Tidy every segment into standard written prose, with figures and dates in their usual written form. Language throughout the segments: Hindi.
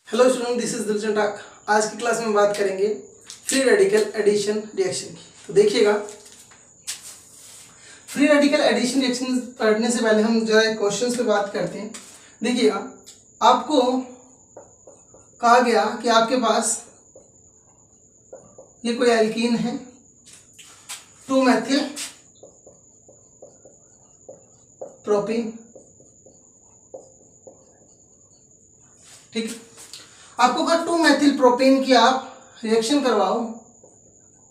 Hello student, this is Dilchand टाक। आज की क्लास में बात करेंगे फ्री रेडिकल एडिशन रिएक्शन की। तो देखिएगा, फ्री रेडिकल एडिशन रिएक्शन पढ़ने से पहले हम जरा क्वेश्चंस पे बात करते हैं। देखिएगा, आपको कहा गया कि आपके पास ये कोई एल्कीन है, 2 मेथिल प्रोपीन, ठीक है। आपको कहा 2 मेथिल प्रोपेन की आप रिएक्शन करवाओ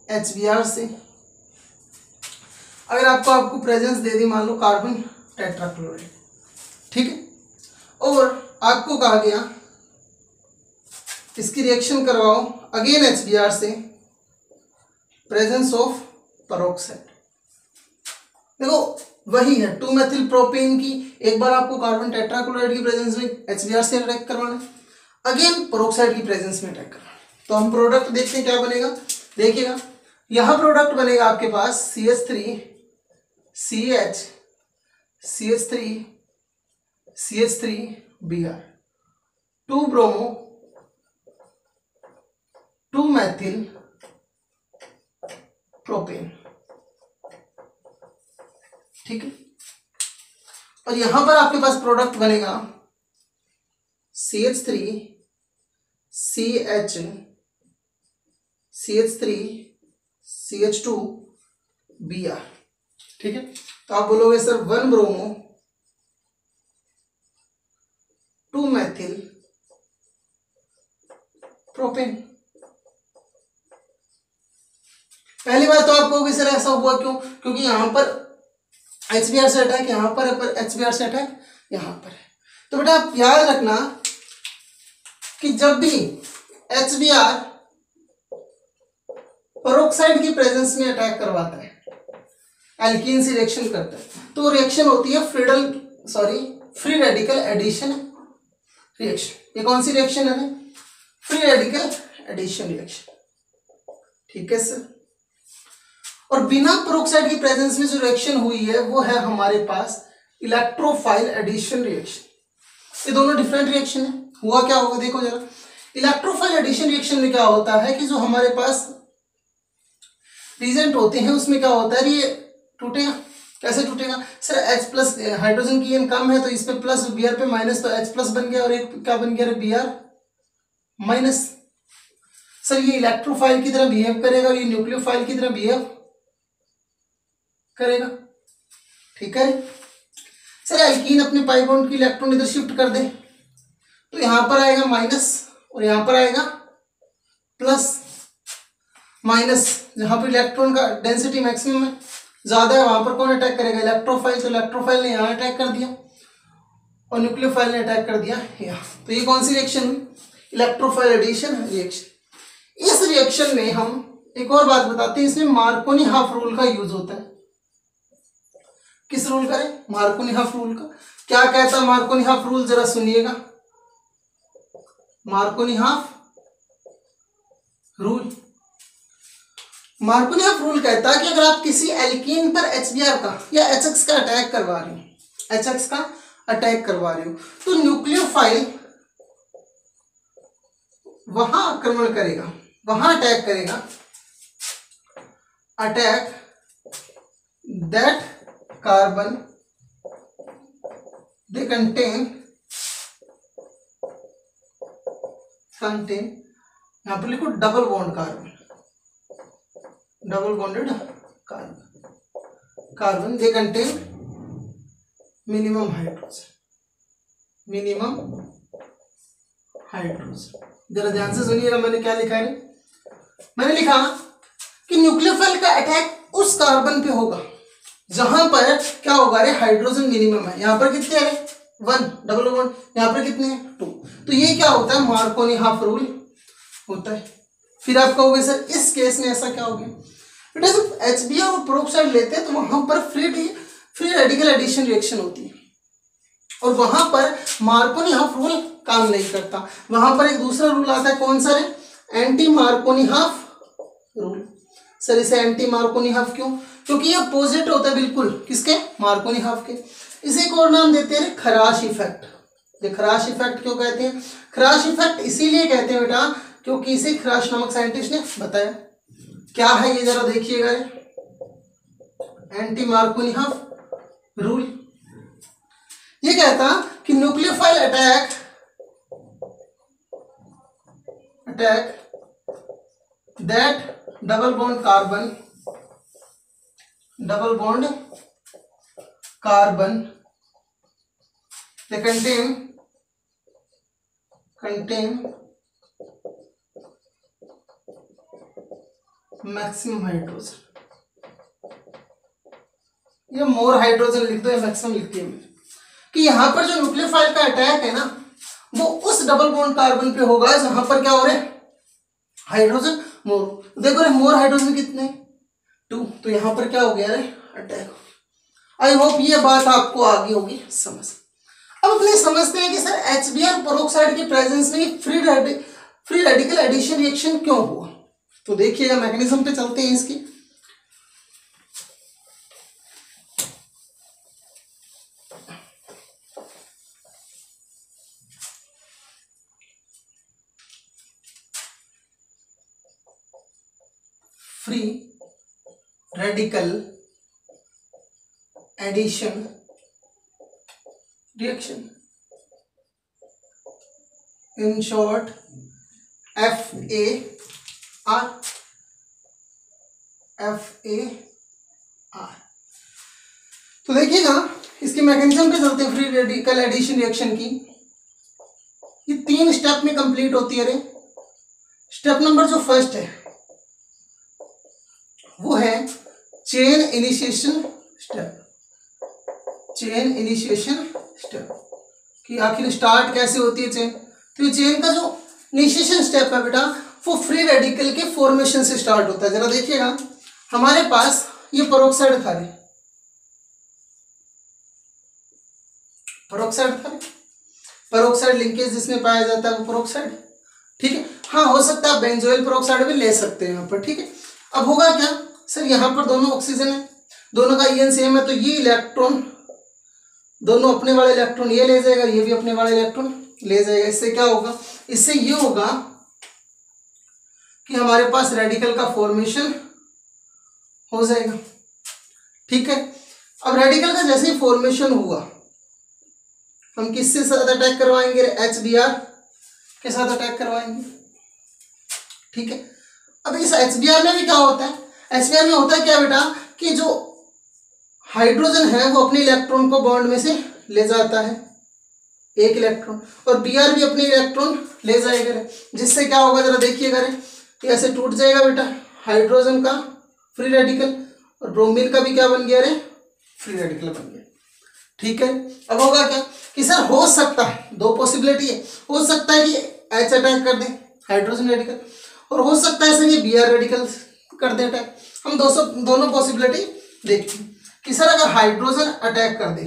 HBr से। अगर आपको प्रेजेंस दे दी, मान लो कार्बन टेट्राक्लोराइड, ठीक है, और आपको कहा गया इसकी रिएक्शन करवाओ अगेन HBr से, प्रेजेंस ऑफ पेरोक्साइड। देखो वही है 2 मेथिल प्रोपेन की, एक बार आपको कार्बन टेट्राक्लोराइड की प्रेजेंस में HBr से अटैक करवाना है, अगेन पेरोक्साइड की प्रेजेंस में अटैक करना। तो हम प्रोडक्ट देखते हैं क्या बनेगा। देखिएगा, यहां प्रोडक्ट बनेगा आपके पास CH3 CH CH3 CH3 Br, 2 bromo 2 methyl propane, ठीक है। और यहां पर आपके पास प्रोडक्ट बनेगा CH3 CH CH3 CH2 Br, ठीक है। तो आप बोलोगे सर 1 ब्रोमो 2 मेथिल प्रोपेन। पहली बात तो आप कहोगे सर ऐसा हुआ क्यों? क्योंकि यहां पर HBr से अटैक, यहां पर HBr से अटैक यहां पर है। तो बेटा आप याद रखना कि जब भी HBr पेरोक्साइड की प्रेजेंस में अटैक करवाता है, एल्कीन से रिएक्शन करता है, तो रिएक्शन होती है फ्री रेडिकल एडिशन रिएक्शन। ये कौन सी रिएक्शन है? फ्री रेडिकल एडिशन रिएक्शन, ठीक है सर। और बिना पेरोक्साइड की प्रेजेंस में जो रिएक्शन हुई है वो है हमारे पास इलेक्ट्रोफाइल एडिशन रिएक्शन। ये दोनों डिफरेंट रिएक्शन है। हुआ क्या होगा देखो जरा, इलेक्ट्रोफाइल एडिशन रिएक्शन में क्या होता है कि जो हमारे पास रिएजेंट होते हैं उसमें क्या होता है, ये टूटेगा। कैसे टूटेगा सर? H प्लस हाइड्रोजन की एन कम है तो इस पे प्लस, Br पे माइनस, तो H प्लस बन गया और एक क्या बन गया Br माइनस। सर ये इलेक्ट्रोफाइल की तरह बिहेव करेगा और ये न्यूक्लियोफाइल की तरह बिहेव करेगा, ठीक है। सर एल्कीन अपने पाई बॉन्ड की इलेक्ट्रॉन इधर शिफ्ट कर दे तो यहां पर आएगा माइनस और यहां पर आएगा प्लस माइनस। जहां पर इलेक्ट्रॉन का डेंसिटी मैक्सिमम है, ज्यादा है, वहां पर कौन अटैक करेगा? इलेक्ट्रोफाइल। तो इलेक्ट्रोफाइल ने यहां अटैक कर दिया और न्यूक्लियोफाइल ने अटैक कर दिया यहाँ। तो ये कौन सी रिएक्शन हुई? Electrophile addition reaction. इस रिएक्शन में हम एक और बात बताते हैं, इसमें मार्कोनी हाफ रूल का यूज होता है। किस रूल का? मार्कोनी हाफ रूल का। क्या कहता है मार्कोनी हाफ रूल? जरा सुनिएगा। Markovnikov half rule, Markovnikov half rule कहता है कि अगर आप किसी एल्कीन पर HBr का या HX का अटैक करवा रहे हो, HX का अटैक करवा रहे हो, तो न्यूक्लियोफाइल वहां आक्रमण करेगा, वहां अटैक करेगा, attack that carbon they contain यहां पर लिखो double bond carbon, double bonded carbon they contain minimum hydrogen, minimum hydrogen. जरा ध्यान से सुनिएगा, मैंने क्या लिखा है? मैंने लिखा कि न्यूक्लियोफाइल का अटैक उस कार्बन पे होगा जहां पर क्या होगा? अरे हाइड्रोजन मिनिमम है। यहां पर कितने? अरे 1 डबल बॉन्ड, यहां पर कितने हैं? 2। तो ये क्या होता है? मार्कोनी हाफ रूल होता है। फिर आप कहोगे सर इस केस में ऐसा क्या हो गया? बेटा जब HBr और पेरोक्साइड लेते हैं तो वहां पर फ्री रेडिकल एडिशन रिएक्शन होती है और वहां पर मार्कोनी हाफ रूल काम नहीं करता। वहां पर एक दूसरा रूल आता है, कौन सा है? Anti Markovnikov half rule. Sir इसे एंटी मार्कोनी हाफ क्यों? क्योंकि ये अपोजिट होता है बिल्कुल किसके? मार्कोनी हाफ के। इसे एक और नाम देते हैं खराश इफेक्ट। ये खराश इफेक्ट क्यों कहते हैं? खराश इफेक्ट इसीलिए कहते हैं बेटा क्योंकि इसे खराश नामक साइंटिस्ट ने बताया। क्या है ये जरा देखिएगा, एंटी मार्कोनिहॉफ रूल। ये कहता कि nucleophile attack that double bond carbon they contain maximum hydrogen, ये मोर हाइड्रोजन लिख दो या मैक्सिमम लिख दिया कि यहाँ पर जो न्यूक्लियोफाइल का अटैक है ना वो उस डबल बॉन्ड कार्बन पे होगा जहां पर क्या हो रहे हाइड्रोजन मोर। देखो रे मोर हाइड्रोजन कितने 2, तो यहाँ पर क्या हो गया रे अटैक। आई होप ये बात आपको आगे होगी समझ। अब अपने समझते हैं कि सर HBr पेरोक्साइड की प्रेजेंस में फ्री रेडिकल एडिशन रिएक्शन क्यों हुआ। तो देखिएगा मैकेनिज्म पे चलते हैं इसकी। Free radical addition reaction, in short FAR। तो देखिएगा इसके मैकेनिज्म पे चलते हैं फ्री रेडिकल एडिशन रिएक्शन की। ये 3 स्टेप में कंप्लीट होती है रे। स्टेप नंबर जो फर्स्ट है वो है चेन इनिशिएशन स्टेप कि आखिर स्टार्ट कैसे होती है चेन। तो ये चेन का जो इनिशिएशन स्टेप है बेटा वो फ्री रेडिकल के फॉर्मेशन से स्टार्ट होता है। जरा देखिएगा हमारे पास ये पेरोक्साइड था, पेरोक्साइड लिंकेज जिसमें पाया जाता है वो पेरोक्साइड, ठीक है। हाँ हो सकता है बेंजोइल पेरोक्साइड भी ले सकते हैं यहाँ पर, ठीक है। अब होगा क्या सर, यहाँ पर दोनों ऑक्सीजन है, दोनों का EN सेम है, तो ये इलेक्ट्रॉन दोनों अपने वाले इलेक्ट्रॉन ये ले जाएगा, ये भी अपने वाले इलेक्ट्रॉन ले जाएगा। इससे क्या होगा, इससे ये होगा कि हमारे पास रेडिकल का फॉर्मेशन हो जाएगा, ठीक है। अब रेडिकल का जैसे ही फॉर्मेशन हुआ हम किससे साथ अटैक करवाएंगे, HBr के साथ अटैक करवाएंगे, ठीक है। अब इस HBr में भी क्या होता है, HBr में होता है क्या बेटा कि जो हाइड्रोजन है वो अपने इलेक्ट्रॉन को बॉन्ड में से ले जाता है, एक इलेक्ट्रॉन, और Br भी अपने इलेक्ट्रॉन ले जाएगा, जिससे क्या होगा जरा देखिएगा रे, ऐसे टूट जाएगा बेटा हाइड्रोजन का फ्री रेडिकल, और ब्रोमीन का भी क्या बन गया रे, फ्री रेडिकल बन गया, ठीक है। अब होगा क्या कि सर हो सकता है, 2 पॉसिबिलिटी है, हो सकता है कि H अटैक कर दे हाइड्रोजन रेडिकल, और हो सकता है सर ये Br रेडिकल कर दे अटैक। हम दोनों पॉसिबिलिटी देखते हैं कि सर अगर हाइड्रोजन अटैक कर दे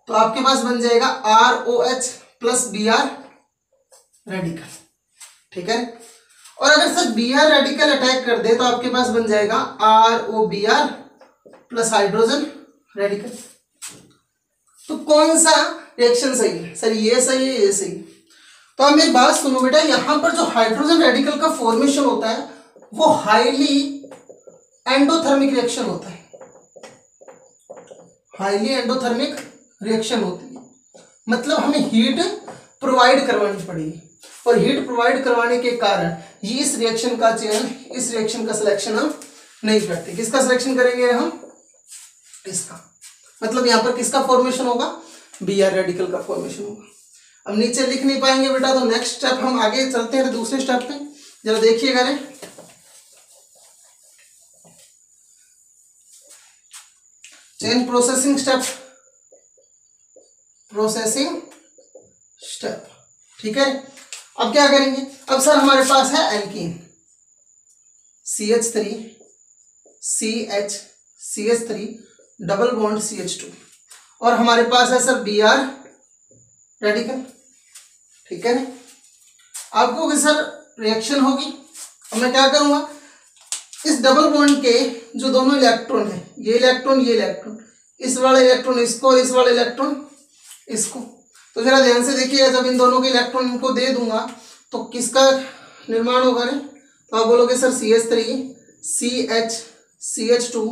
तो आपके पास बन जाएगा ROH प्लस Br रेडिकल, ठीक है। और अगर सर Br रेडिकल अटैक कर दे तो आपके पास बन जाएगा ROBr प्लस हाइड्रोजन रेडिकल। तो कौन सा रिएक्शन सही है सर, ये सही है, ये सही है। तो अब मेरी बात सुनो बेटा, यहां पर जो हाइड्रोजन रेडिकल का फॉर्मेशन होता है वो हाईली एंडोथर्मिक रिएक्शन होता है, हाईली एंडोथर्मिक रिएक्शन होती है, मतलब हमें हीट प्रोवाइड करवानी पड़ेगी, और हीट प्रोवाइड करवाने के कारण ये इस रिएक्शन का चयन, इस रिएक्शन का सिलेक्शन हम नहीं करते। किसका सिलेक्शन करेंगे हम, इसका, मतलब यहां पर किसका फॉर्मेशन होगा, Br रेडिकल का फॉर्मेशन होगा। अब नीचे लिख नहीं पाएंगे बेटा, तो नेक्स्ट स्टेप हम आगे चलते हैं दूसरे स्टेप पे, जरा देखिएगा रे। चेन प्रोसेसिंग स्टेप, ठीक है। अब क्या करेंगे, अब सर हमारे पास है alkene CH3 CH3 double bond CH2, और हमारे पास है सर Br रेडिकल, ठीक है ना। आपको सर रिएक्शन होगी। अब मैं क्या करूंगा, इस डबल बॉन्ड के जो दोनों इलेक्ट्रॉन है, ये इलेक्ट्रॉन इस वाला इलेक्ट्रॉन इसको और इस वाला इलेक्ट्रॉन इसको। तो जरा ध्यान से देखिएगा, जब इन दोनों के इलेक्ट्रॉन इनको दे दूंगा तो किसका निर्माण होगा रे? तो आप बोलोगे सर CH3 CH2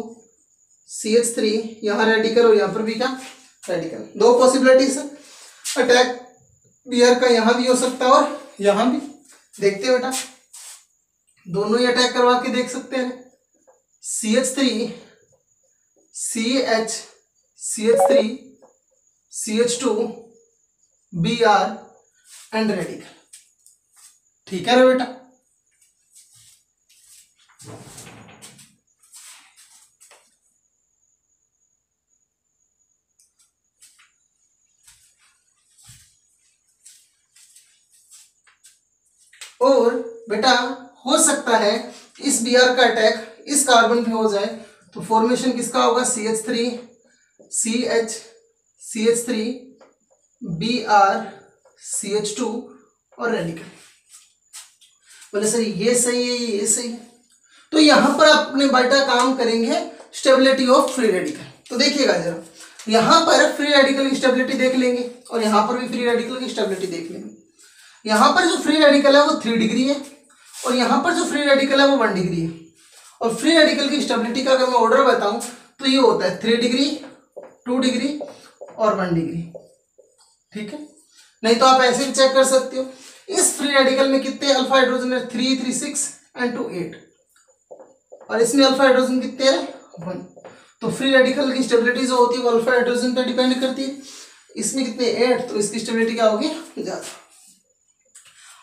CH3, यहाँ रेडिकल और यहाँ पर भी क्या रेडिकल। दो पॉसिबिलिटीज है अटैक बियर का, यहाँ भी हो सकता है और यहाँ भी। देखते हैं बेटा, दोनों ही अटैक करवा के देख सकते हैं। CH3 CH3 CH2 Br and radical. ठीक है ना बेटा? और बेटा हो सकता है इस Br का अटैक इस कार्बन पे हो जाए तो फॉर्मेशन किसका होगा? CH3 CH3 Br CH2 और रेडिकल। बोले सर ये सही है ये सही है। तो यहां पर अपने बेटा काम करेंगे स्टेबिलिटी ऑफ फ्री रेडिकल। तो देखिएगा जरा, यहां पर फ्री रेडिकल की स्टेबिलिटी देख लेंगे और यहां पर भी फ्री रेडिकल की स्टेबिलिटी देख लेंगे। यहां पर जो फ्री रेडिकल है वो 3 डिग्री है और यहां पर जो फ्री रेडिकल है वो 1 डिग्री है। और फ्री रेडिकल की स्टेबिलिटी का अगर मैं ऑर्डर बताऊं तो ये होता है 3 डिग्री 2 डिग्री और 1 डिग्री। ठीक है, नहीं तो आप ऐसे भी चेक कर सकते हो। इस फ्री रेडिकल में कितने अल्फा हाइड्रोजन है? 3 3 6 एंड 2 8 और इसमें अल्फा हाइड्रोजन कितने हैं? 1। तो फ्री रेडिकल की स्टेबिलिटी जो होती है वो अल्फा हाइड्रोजन पर डिपेंड करती है। इसमें कितने 8, तो इसकी स्टेबिलिटी क्या होगी? ज्यादा।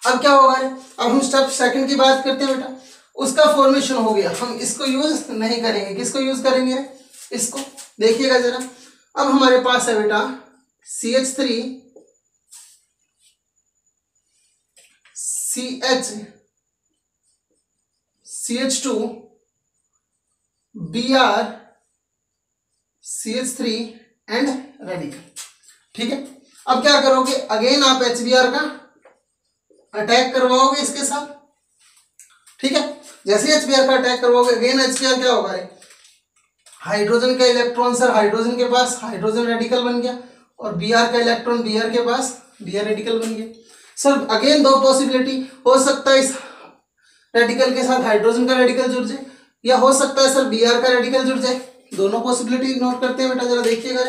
अब क्या होगा? अब हम स्टेप सेकंड की बात करते हैं बेटा। उसका फॉर्मेशन हो गया, हम इसको यूज नहीं करेंगे। किसको यूज करेंगे? इसको। देखिएगा जरा, अब हमारे पास है बेटा CH3 CH2 Br CH3 and radical. ठीक है, अब क्या करोगे? अगेन आप HBr का अटैक करवाओगे इसके साथ। ठीक है, जैसे HBr का अटैक करवाओगे अगेन HBr क्या होगा? हाइड्रोजन का इलेक्ट्रॉन सर हाइड्रोजन के पास हाइड्रोजन रेडिकल बन गया और Br का इलेक्ट्रॉन Br के पास Br रेडिकल बन गया। सर अगेन दो पॉसिबिलिटी, हो सकता है इस रेडिकल के साथ हाइड्रोजन का रेडिकल जुड़ जाए या हो सकता है सर Br का रेडिकल जुड़ जाए। दोनों पॉसिबिलिटी नोट करते हैं बेटा, जरा देखिएगा।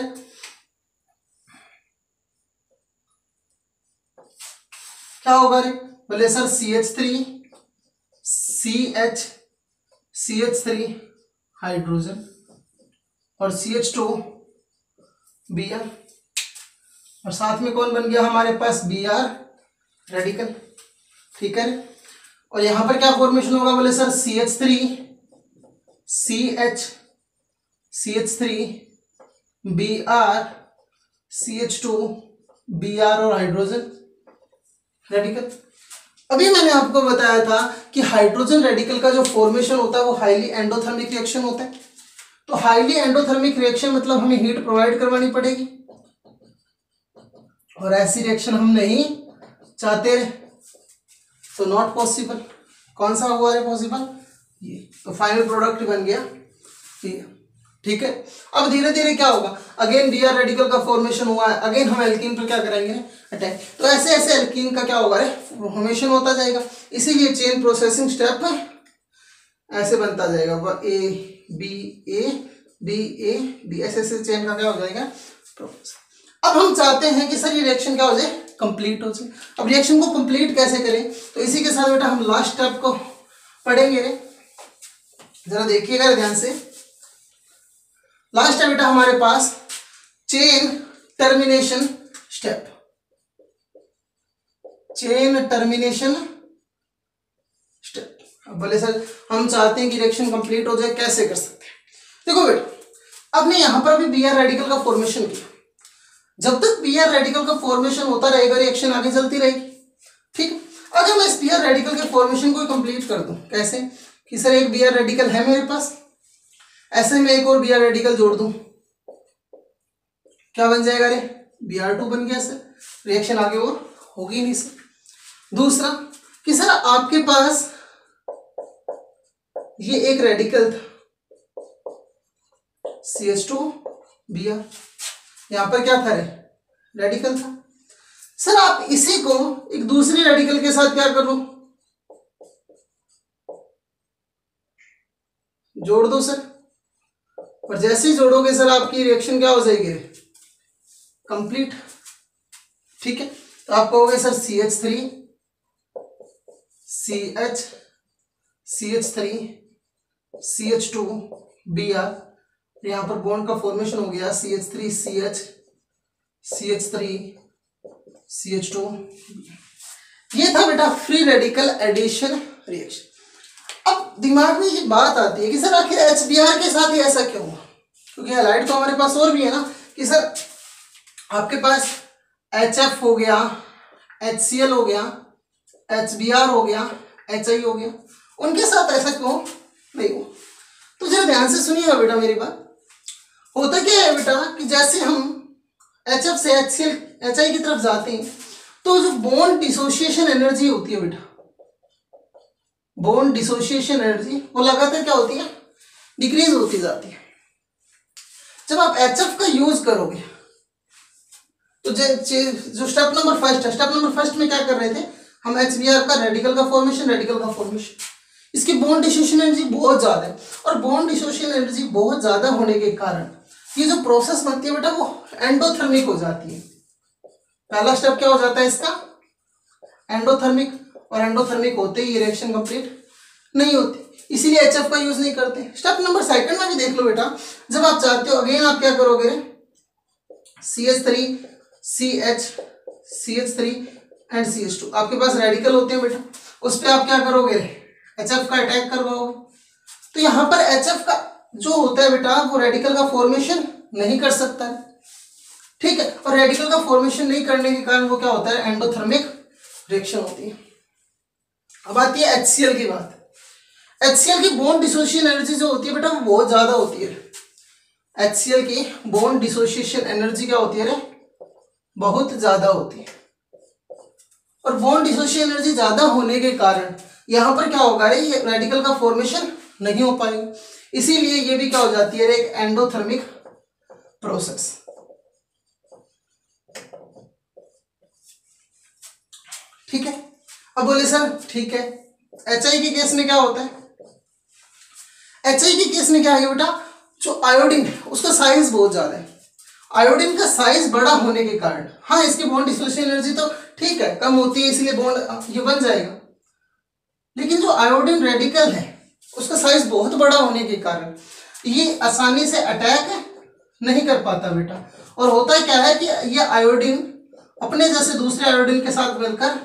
क्या होगा रे? बोले सर CH3 हाइड्रोजन और CH2 Br और साथ में कौन बन गया हमारे पास? Br radical. ठीक है, और यहां पर क्या फॉर्मेशन होगा? बोले sir CH3 Br CH2 Br और हाइड्रोजन रेडिकल। अभी मैंने आपको बताया था कि हाइड्रोजन रेडिकल का जो फॉर्मेशन होता है वो हाईली एंडोथर्मिक रिएक्शन होता है। तो हाईली एंडोथर्मिक रिएक्शन मतलब हमें हीट प्रोवाइड करवानी पड़ेगी और ऐसी रिएक्शन हम नहीं चाहते, तो नॉट पॉसिबल। कौन सा हुआ है पॉसिबल? ये। तो फाइनल प्रोडक्ट बन गया ये। ठीक है, अब धीरे धीरे क्या होगा? अगेन Br रेडिकल का फॉर्मेशन हुआ है, अगेन हम एल्कीन पर क्या करेंगे? अटैक। तो ऐसे ऐसे एल्कीन का क्या होगा? फॉर्मेशन होता जाएगा। इसीलिए चेन प्रोसेसिंग स्टेप ऐसे बनता जाएगा, A B A B A B, ऐसे ऐसे चेन का क्या हो जाएगा? प्रोसेस। अब हम चाहते हैं कि सर ये रिएक्शन क्या हो जाए? कंप्लीट हो जाए। अब रिएक्शन को कंप्लीट कैसे करें? तो इसी के साथ बेटा हम लास्ट स्टेप को पढ़ेंगे। जरा देखिएगा ध्यान से। लास्ट है बेटा हमारे पास chain termination step. Chain termination step. अब बोले सर हम चाहते हैं कि रिएक्शन कंप्लीट हो जाए, कैसे कर सकते हैं? देखो बेटा, अब ने यहां पर अभी Br रेडिकल का फॉर्मेशन किया। जब तक Br रेडिकल का फॉर्मेशन होता रहेगा रिएक्शन आगे चलती रहेगी। ठीक है, अगर मैं इस Br रेडिकल के फॉर्मेशन को कंप्लीट कर दूं, कैसे? कि सर एक Br रेडिकल है मेरे पास, ऐसे में एक और Br रेडिकल जोड़ दूं, क्या बन जाएगा रे? Br2 बन गया सर, रिएक्शन आगे और होगी नहीं सर। दूसरा कि सर आपके पास ये एक रेडिकल था CH2 बी आर। यहाँ पर क्या था रे, रेडिकल था। सर आप इसी को एक दूसरे रेडिकल के साथ क्या कर लो, जोड़ दो सर, और जैसे ही जोड़ोगे सर आपकी रिएक्शन क्या हो जाएगी, कंप्लीट। ठीक है, तो आप कहोगे sir CH3 CH CH3 CH2 Br, यहां पर बॉन्ड का फॉर्मेशन हो गया CH3 CH CH3 CH2। ये था बेटा फ्री रेडिकल एडिशन रिएक्शन। अब दिमाग में ये बात आती है कि सर आखिर HBr के साथ ही ऐसा क्यों हुआ, क्योंकि हैलाइड तो हमारे पास और भी है ना, कि सर आपके पास HF हो गया, HCl हो गया, HBr हो गया, HI हो गया, उनके साथ ऐसा क्यों नहीं हुआ। तो जरा ध्यान से सुनिएगा बेटा मेरी बात। होता क्या है बेटा कि जैसे हम HF से HCl HI की तरफ जाते हैं तो जो बॉन्ड डिसोसिएशन एनर्जी होती है बेटा, बॉन्ड डिसोसिएशन एनर्जी वो लगातार क्या होती है, डिक्रीज होती जाती है। जब आप HF का यूज करोगे तो जो स्टेप नंबर फर्स्ट है, स्टेप नंबर फर्स्ट में क्या कर रहे थे हम, HBr का रेडिकल का फॉर्मेशन, इसकी बॉन्ड डिसोसिएशन एनर्जी बहुत ज्यादा है, और बॉन्ड डिसोसिएशन एनर्जी बहुत ज्यादा होने के कारण ये जो प्रोसेस बनती है बेटा वो एंडोथर्मिक हो जाती है। पहला स्टेप क्या हो जाता है इसका, एंडोथर्मिक, और एंडोथर्मिक होते ही रिएक्शन कंप्लीट नहीं होती, इसीलिए HF का यूज नहीं करते। स्टेप नंबर सेकंड में भी देख लो बेटा, जब आप चाहते हो अगेन आप क्या करोगे, CH3 CH CH3 and CH2, आपके पास रेडिकल होते हैं बेटा, उस पर आप क्या करोगे, HF का अटैक करवाओगे। तो यहाँ पर HF का जो होता है बेटा वो रेडिकल का फॉर्मेशन नहीं कर सकता है, ठीक है, और रेडिकल का फॉर्मेशन नहीं करने के कारण वो क्या होता है, एंडोथर्मिक रिएक्शन होती है। अब आती है HCl की बात। HCl की बॉन्ड डिसोसिएशन एनर्जी जो होती है बेटा वो बहुत ज्यादा होती है। HCl की बॉन्ड डिसोसिएशन एनर्जी क्या होती है रे, बहुत ज्यादा होती है, और बॉन्ड डिसोसिएशन एनर्जी ज्यादा होने के कारण यहाँ पर क्या होगा रे, ये रेडिकल का फॉर्मेशन नहीं हो पाएगा, इसीलिए ये भी क्या हो जाती है रे, एक एंडोथर्मिक प्रोसेस। ठीक है, अब बोले सर ठीक है HI के केस में क्या होता है, HI के केस में क्या है बेटा, जो आयोडीन है उसका साइज बहुत ज्यादा है, आयोडीन का साइज बड़ा होने के कारण, हाँ इसकी बॉन्ड डिसोसिएशन एनर्जी तो ठीक है कम होती है इसलिए बॉन्ड ये बन जाएगा, लेकिन जो आयोडीन रेडिकल है उसका साइज बहुत बड़ा होने के कारण ये आसानी से अटैक नहीं कर पाता बेटा, और होता है क्या है कि ये आयोडीन अपने जैसे दूसरे आयोडीन के साथ मिलकर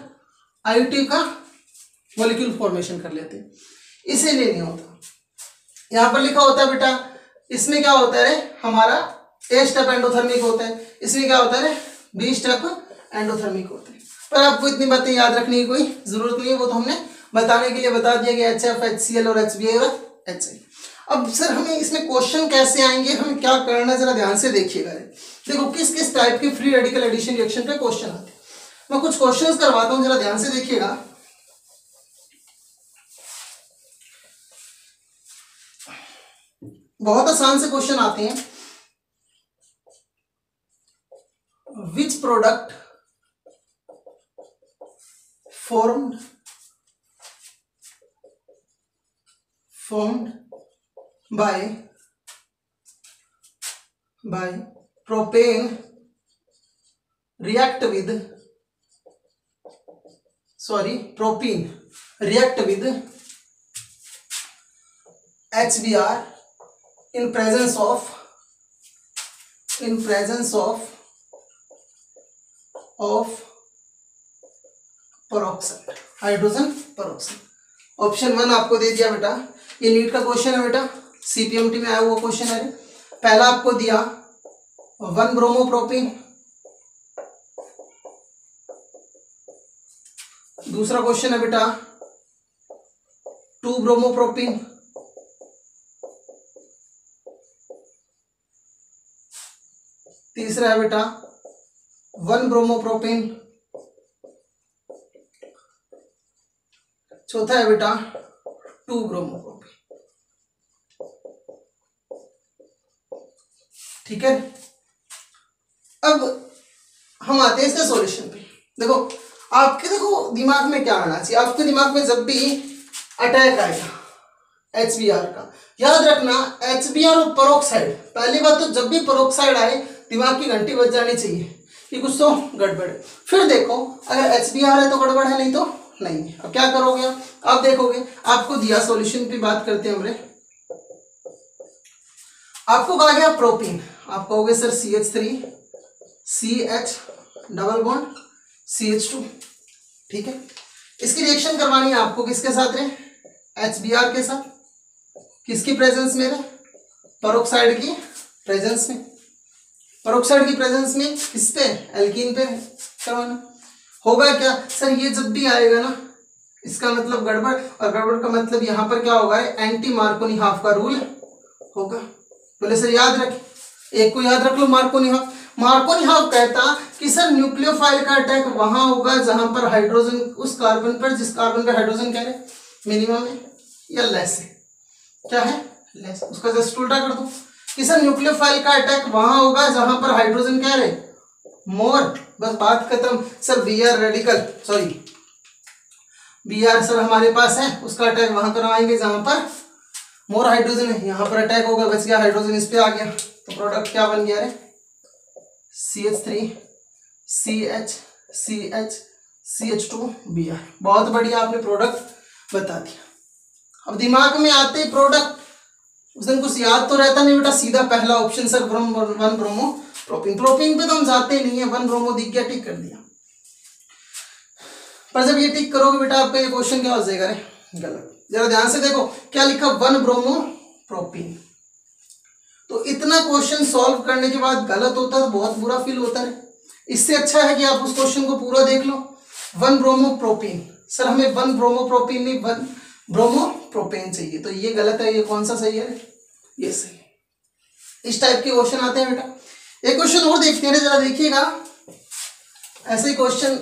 आयोडी का मॉलिक्यूल फॉर्मेशन कर लेते हैं, इसीलिए नहीं होता। यहाँ पर लिखा होता है बेटा, इसमें क्या होता है रे, हमारा A स्टेप एंडोथर्मिक होता है, इसमें क्या होता है रे, B स्टेप एंडोथर्मिक होता है। पर आपको इतनी बातें याद रखने की कोई जरूरत नहीं है, वो तो हमने बताने के लिए बता दिया कि HF HCl और HBr और HI। अब सर हमें इसमें क्वेश्चन कैसे आएंगे, हमें क्या करना है जरा ध्यान से देखिएगा। देखो किस किस टाइप के फ्री रेडिकल एडिशन रिएक्शन पे क्वेश्चन आते हैं, मैं कुछ क्वेश्चंस करवाता हूं, जरा ध्यान से देखिएगा। बहुत आसान से क्वेश्चन आते हैं। Which product formed by propane react with propene react with HBr in presence of peroxide, hydrogen peroxide। Option 1 आपको दे दिया बेटा, ये नीट का क्वेश्चन है बेटा, CPMT में आया हुआ क्वेश्चन है। पहला आपको दिया 1 ब्रोमोप्रोपीन, दूसरा क्वेश्चन है बेटा 2 ब्रोमोप्रोपीन, तीसरा है बेटा 1 ब्रोमोप्रोपीन, चौथा है बेटा 2 ब्रोमोप्रोपीन। ठीक है। अब हम आते हैं इसके सॉल्यूशन पे। देखो आपके दिमाग में क्या आना चाहिए, आपके दिमाग में जब भी अटैक आएगा HBr का, याद रखना HBr और पेरोक्साइड, पहली बात तो जब भी पेरोक्साइड आए दिमाग की घंटी बज जानी चाहिए कि कुछ तो गड़बड़ है। फिर देखो अगर HBr है तो गड़बड़ है, नहीं तो नहीं है। अब क्या करोगे आप देखोगे, आपको दिया सॉल्यूशन पे बात करते हैं हमने, आपको कहा गया प्रोपीन, आप कहोगे sir CH3 CH double bond CH2, ठीक है। इसकी रिएक्शन करवानी है आपको किसके साथ रे, HBr के साथ, किसकी प्रेजेंस में रे, पेरोक्साइड की प्रेजेंस में, पेरोक्साइड की प्रेजेंस में किस पे, एल्कीन पे करवाना। होगा क्या सर, ये जब भी आएगा ना इसका मतलब गड़बड़, और गड़बड़ का मतलब यहाँ पर क्या होगा, एंटी मार्कोनी हाफ का रूल होगा। बोले सर याद रख, एक को याद रख लो, मार्कोनी हाफ। मार्कोनी हाफ कहता कि सर न्यूक्लियोफाइल का अटैक वहां होगा जहां पर हाइड्रोजन, उस कार्बन पर जिस कार्बन पे हाइड्रोजन कह रहे मिनिमम है या लेस है, क्या है लेस, उसका जस्ट उल्टा कर दो कि सर न्यूक्लियोफाइल का अटैक वहां होगा जहां पर हाइड्रोजन कह रहे मोर, बस बात खत्म। Sir Br radical, sorry Br sir हमारे पास है, उसका अटैक वहां करवाएंगे जहां पर मोर हाइड्रोजन है, यहां पर अटैक होगा, बच गया हाइड्रोजन इस पे आ गया, तो प्रोडक्ट क्या बन गया रे, CH3 CH CH CH2 Br। बहुत बढ़िया, आपने प्रोडक्ट बता दिया। अब दिमाग में आते ही प्रोडक्ट, उस दिन कुछ याद तो रहता नहीं बेटा, सीधा पहला option sir 1 bromo propene, propene पे तो हम जाते नहीं है, 1 ब्रोमो दिख गया, टिक कर दिया। पर जब ये टिक करोगे बेटा आपका ये क्वेश्चन क्या हो जाएगा रे, गलत। जरा ध्यान से देखो क्या लिखा, 1 ब्रोमो प्रोपीन। तो इतना क्वेश्चन सॉल्व करने के बाद गलत होता है तो बहुत बुरा फील होता है। इससे अच्छा है कि आप उस क्वेश्चन को पूरा देख लो। 1 ब्रोमो प्रोपीन, सर हमें 1 ब्रोमो प्रोपीन नहीं 1 ब्रोमो प्रोपेन चाहिए, तो ये गलत है, ये कौन सा सही है, ये सही। इस टाइप के क्वेश्चन आते हैं बेटा। एक क्वेश्चन और देखते हैं, जरा देखिएगा, ऐसे ही क्वेश्चन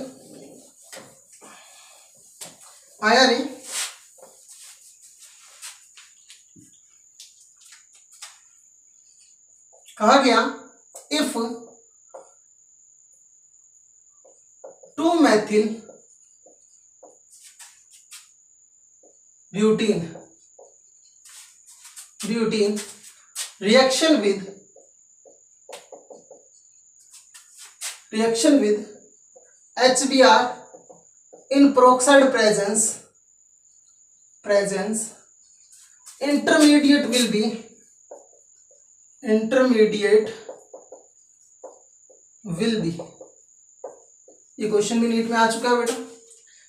आया रे, कहा गया if 2-methyl butene reaction with HBr in peroxide presence intermediate will be ये क्वेश्चन भी नीट में आ चुका है बेटा।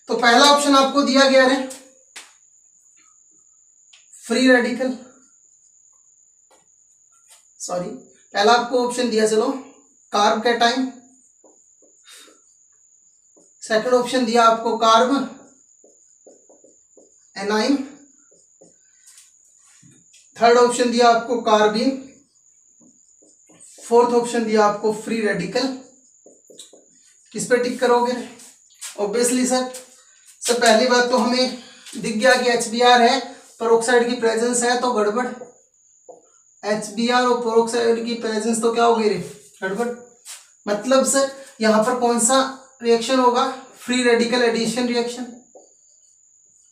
तो पहला ऑप्शन आपको दिया गया है फ्री रेडिकल, सॉरी पहला आपको ऑप्शन दिया चलो कार्ब कैटाइन, सेकंड ऑप्शन दिया आपको कार्ब एनाइन, थर्ड ऑप्शन दिया आपको कार्बिन, फोर्थ ऑप्शन दिया आपको फ्री रेडिकल। किस पे टिक करोगे? ऑब्वियसली सर पहली बात तो हमें दिख गया कि HBr है, पेरोक्साइड की प्रेजेंस है तो गड़बड़। HBr और पेरोक्साइड की प्रेजेंस तो क्या हो गई रे, गड़बड़। मतलब सर यहाँ पर कौन सा रिएक्शन होगा, फ्री रेडिकल एडिशन रिएक्शन।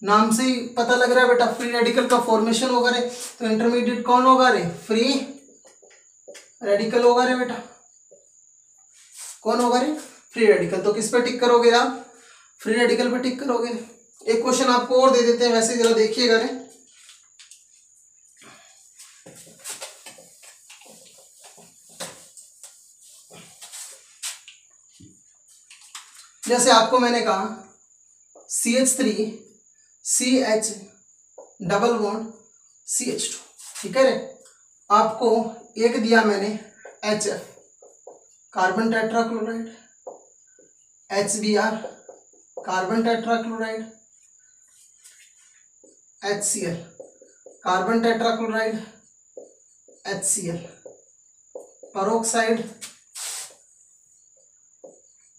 नाम से ही पता लग रहा है बेटा फ्री रेडिकल का फॉर्मेशन होगा रे, तो इंटरमीडिएट कौन होगा रे, फ्री रेडिकल होगा रे बेटा। कौन होगा रे, फ्री रेडिकल। तो किस पे टिक करोगे आप, फ्री रेडिकल पे टिक करोगे। एक क्वेश्चन आपको और दे देते हैं वैसे, जरा देखिएगा रे। जैसे आपको मैंने कहा CH3 CH double bond CH2, ठीक है रे। आपको एक दिया मैंने HF carbon tetrachloride, HBr carbon tetrachloride, HCl carbon tetrachloride, HCl peroxide,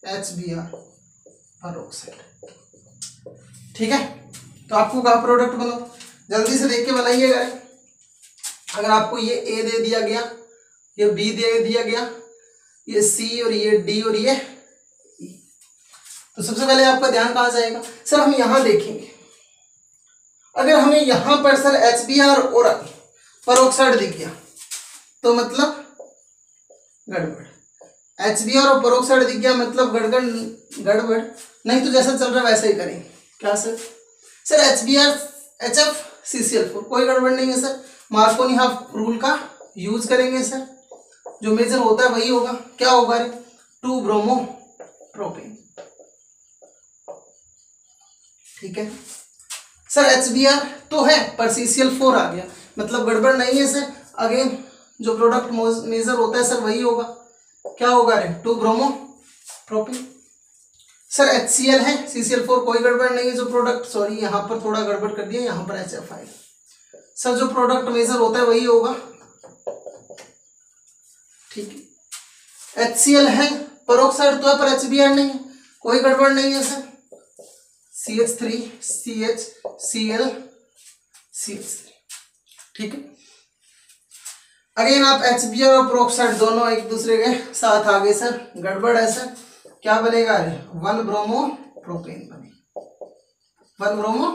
HBr peroxide. ठीक है, तो आपको कहा प्रोडक्ट बनाओ, जल्दी से देख के बनाइएगा। अगर आपको ये A दे दिया गया ये बी दे दिया गया, ये सी और ये डी और ये ई। तो सबसे पहले आपका ध्यान कहाँ जाएगा सर, हम यहां देखेंगे। अगर हमें यहां पर सर HBr और पेरोक्साइड दिख गया तो मतलब गड़बड़, HBr और पेरोक्साइड दिख गया मतलब गड़बड़, नहीं तो जैसा चल रहा है वैसा ही करेंगे। क्या सर, सर HBr HFCCl4 कोई गड़बड़ नहीं है सर, मार्कोनी हाफ रूल का यूज करेंगे सर, जो मेजर होता है वही होगा। क्या होगा रे, 2 ब्रोमो प्रोपेन। ठीक है सर, HBr तो है पर CCl4 आ गया मतलब गड़बड़ नहीं है सर। अगेन जो प्रोडक्ट मेजर होता है सर वही होगा। क्या होगा रे, 2 ब्रोमो प्रोपेन। सर HCl है, CCl4 कोई गड़बड़ नहीं है। जो प्रोडक्ट, सॉरी यहाँ पर थोड़ा गड़बड़ कर दिया, यहाँ पर HF आएगा सर, जो प्रोडक्ट मेजर होता है वही होगा। ठीक है, HCl है, पेरोक्साइड तो है पर HBr नहीं है, कोई गड़बड़ नहीं है सर। CH3 CHCl CH3। ठीक है, अगेन आप HBr और पेरोक्साइड दोनों एक दूसरे के साथ आ गए सर, गड़बड़ है सर। क्या बनेगा, 1 ब्रोमो प्रोपेन बनेगा, 1 ब्रोमो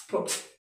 प्रोपेन।